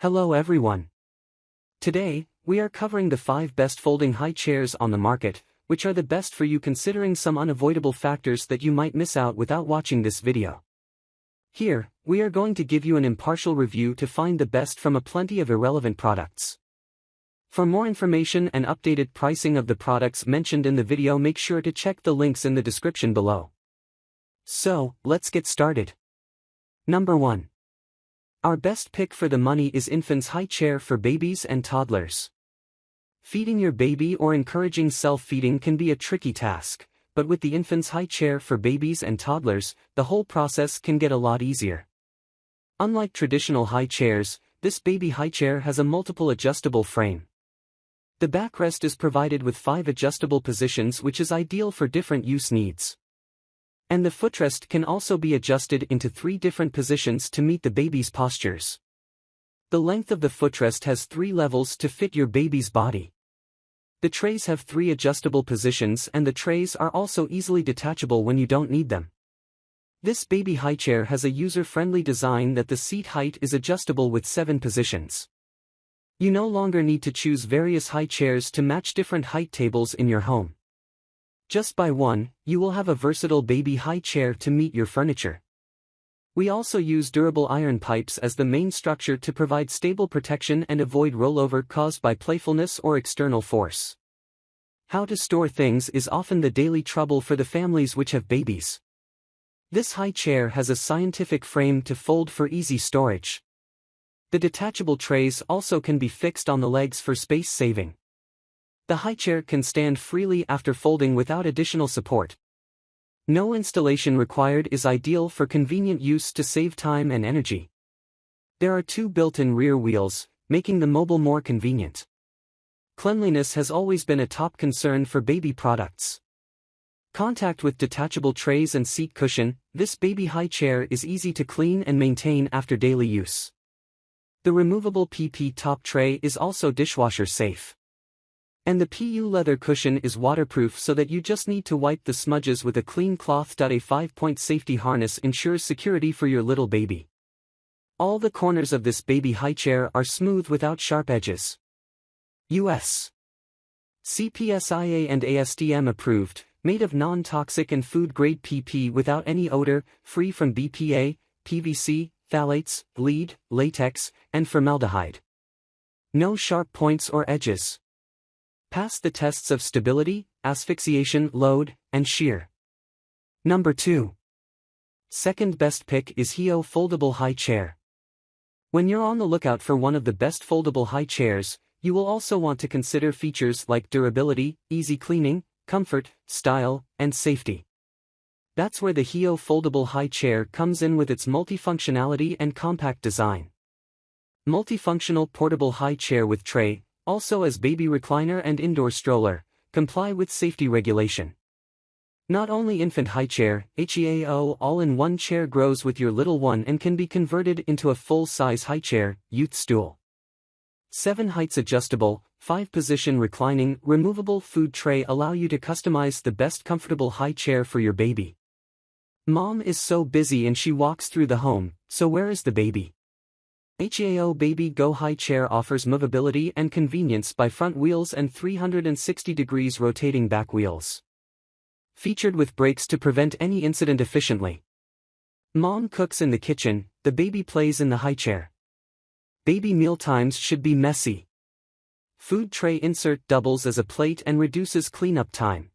Hello everyone. Today, we are covering the 5 best folding high chairs on the market, which are the best for you considering some unavoidable factors that you might miss out without watching this video. Here, we are going to give you an impartial review to find the best from a plenty of irrelevant products. For more information and updated pricing of the products mentioned in the video, make sure to check the links in the description below. So, let's get started. Number 1. Our best pick for the money is Infans High Chair for babies and toddlers. Feeding your baby or encouraging self-feeding can be a tricky task, but with the Infans High Chair for babies and toddlers, the whole process can get a lot easier. Unlike traditional high chairs, this baby high chair has a multiple adjustable frame. The backrest is provided with 5 adjustable positions, which is ideal for different use needs. And the footrest can also be adjusted into 3 different positions to meet the baby's postures. The length of the footrest has 3 levels to fit your baby's body. The trays have 3 adjustable positions, and the trays are also easily detachable when you don't need them. This baby high chair has a user-friendly design that the seat height is adjustable with 7 positions. You no longer need to choose various high chairs to match different height tables in your home. Just by one, you will have a versatile baby high chair to meet your furniture. We also use durable iron pipes as the main structure to provide stable protection and avoid rollover caused by playfulness or external force. How to store things is often the daily trouble for the families which have babies. This high chair has a scientific frame to fold for easy storage. The detachable trays also can be fixed on the legs for space saving. The high chair can stand freely after folding without additional support. No installation required is ideal for convenient use to save time and energy. There are 2 built-in rear wheels, making the mobile more convenient. Cleanliness has always been a top concern for baby products. Contact with detachable trays and seat cushion, this baby high chair is easy to clean and maintain after daily use. The removable PP top tray is also dishwasher safe. And the PU leather cushion is waterproof so that you just need to wipe the smudges with a clean cloth. A 5-point safety harness ensures security for your little baby. All the corners of this baby high chair are smooth without sharp edges. US CPSIA and ASTM approved, made of non-toxic and food-grade PP without any odor, free from BPA, PVC, phthalates, lead, latex, and formaldehyde. No sharp points or edges. Pass the tests of stability, asphyxiation, load, and shear. Number 2. Second best pick is Heao Foldable High Chair. When you're on the lookout for one of the best foldable high chairs, you will also want to consider features like durability, easy cleaning, comfort, style, and safety. That's where the Heao Foldable High Chair comes in with its multifunctionality and compact design. Multifunctional portable high chair with tray, also as baby recliner and indoor stroller, comply with safety regulation. Not only infant high chair, HEAO all-in-one chair grows with your little one and can be converted into a full-size high chair, youth stool. 7 heights adjustable, 5-position reclining, removable food tray allow you to customize the best comfortable high chair for your baby. Mom is so busy and she walks through the home, so where is the baby? Heao Baby Go High Chair offers movability and convenience by front wheels and 360 degrees rotating back wheels. Featured with brakes to prevent any incident efficiently. Mom cooks in the kitchen, the baby plays in the high chair. Baby mealtimes should be messy. Food tray insert doubles as a plate and reduces cleanup time.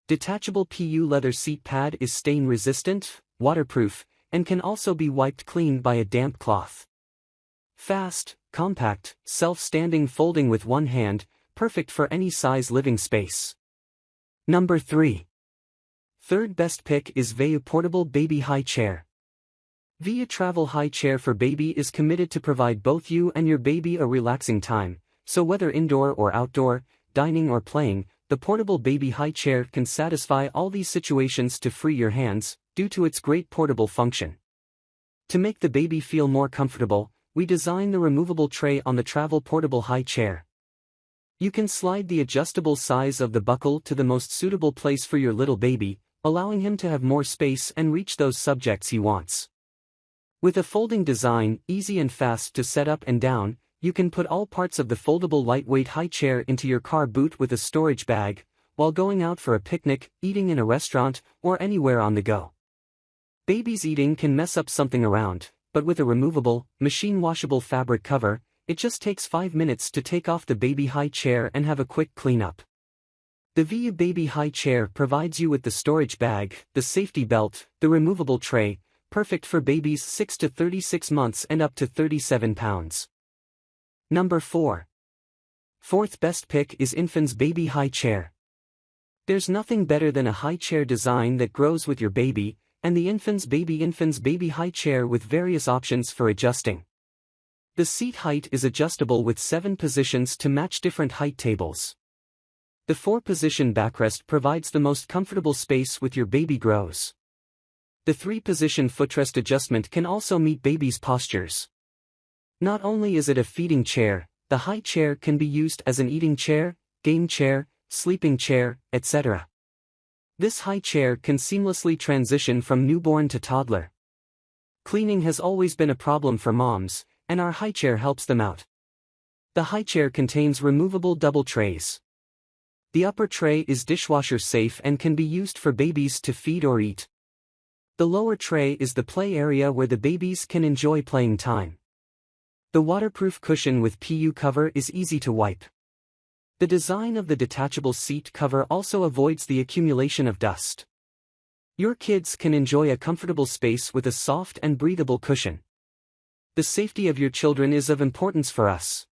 Detachable PU leather seat pad is stain resistant, waterproof, and can also be wiped clean by a damp cloth. Fast, compact, self-standing folding with one hand, perfect for any size living space. Number 3. Third best pick is Veyoo Portable Baby High Chair. Veyoo Travel High Chair for Baby is committed to provide both you and your baby a relaxing time, so whether indoor or outdoor, dining or playing, the portable baby high chair can satisfy all these situations to free your hands, due to its great portable function. To make the baby feel more comfortable, we design the removable tray on the Travel Portable High Chair. You can slide the adjustable size of the buckle to the most suitable place for your little baby, allowing him to have more space and reach those subjects he wants. With a folding design, easy and fast to set up and down, you can put all parts of the foldable lightweight high chair into your car boot with a storage bag, while going out for a picnic, eating in a restaurant, or anywhere on the go. Babies eating can mess up something around, but with a removable, machine-washable fabric cover, it just takes 5 minutes to take off the baby high chair and have a quick cleanup. The Veyoo Baby High Chair provides you with the storage bag, the safety belt, the removable tray, perfect for babies 6 to 36 months and up to 37 pounds. Number 4. Fourth best pick is Infans Baby High Chair. There's nothing better than a high chair design that grows with your baby, and the Infans Baby High Chair with various options for adjusting. The seat height is adjustable with 7 positions to match different height tables. The 4-position backrest provides the most comfortable space with your baby grows. The 3-position footrest adjustment can also meet baby's postures. Not only is it a feeding chair, the high chair can be used as an eating chair, game chair, sleeping chair, etc. This high chair can seamlessly transition from newborn to toddler. Cleaning has always been a problem for moms, and our high chair helps them out. The high chair contains removable double trays. The upper tray is dishwasher safe and can be used for babies to feed or eat. The lower tray is the play area where the babies can enjoy playing time. The waterproof cushion with PU cover is easy to wipe. The design of the detachable seat cover also avoids the accumulation of dust. Your kids can enjoy a comfortable space with a soft and breathable cushion. The safety of your children is of importance for us.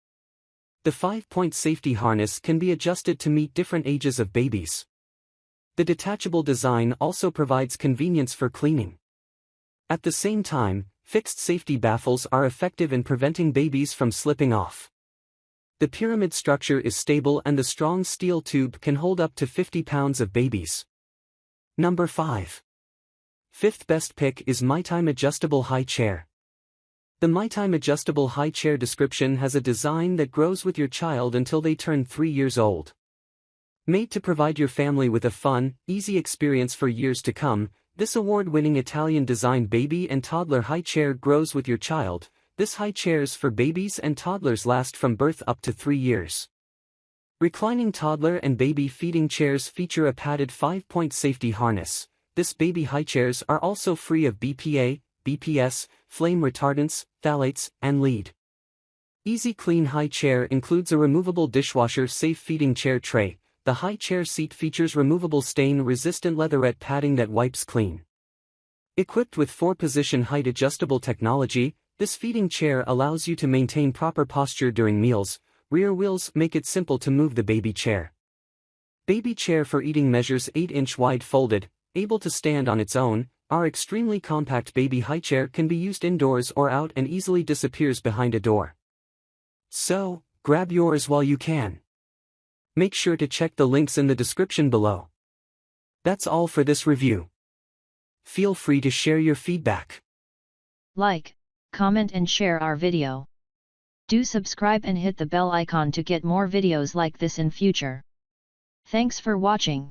The 5-point safety harness can be adjusted to meet different ages of babies. The detachable design also provides convenience for cleaning. At the same time, fixed safety baffles are effective in preventing babies from slipping off. The pyramid structure is stable and the strong steel tube can hold up to 50 pounds of babies. Number 5. Fifth best pick is MyTime Adjustable High Chair. The MyTime Adjustable High Chair description has a design that grows with your child until they turn 3 years old. Made to provide your family with a fun, easy experience for years to come, this award-winning Italian-designed baby and toddler high chair grows with your child. This high chairs for babies and toddlers last from birth up to 3 years. Reclining toddler and baby feeding chairs feature a padded 5-point safety harness. This baby high chairs are also free of BPA, BPS, flame retardants, phthalates, and lead. Easy Clean High Chair includes a removable dishwasher-safe feeding chair tray. The high chair seat features removable stain-resistant leatherette padding that wipes clean. Equipped with 4-position height adjustable technology, this feeding chair allows you to maintain proper posture during meals. Rear wheels make it simple to move the baby chair. Baby chair for eating measures 8-inch wide folded, able to stand on its own. Our extremely compact baby high chair can be used indoors or out and easily disappears behind a door. So, grab yours while you can. Make sure to check the links in the description below. That's all for this review. Feel free to share your feedback. Like, comment and share our video. Do subscribe and hit the bell icon to get more videos like this in future. Thanks for watching.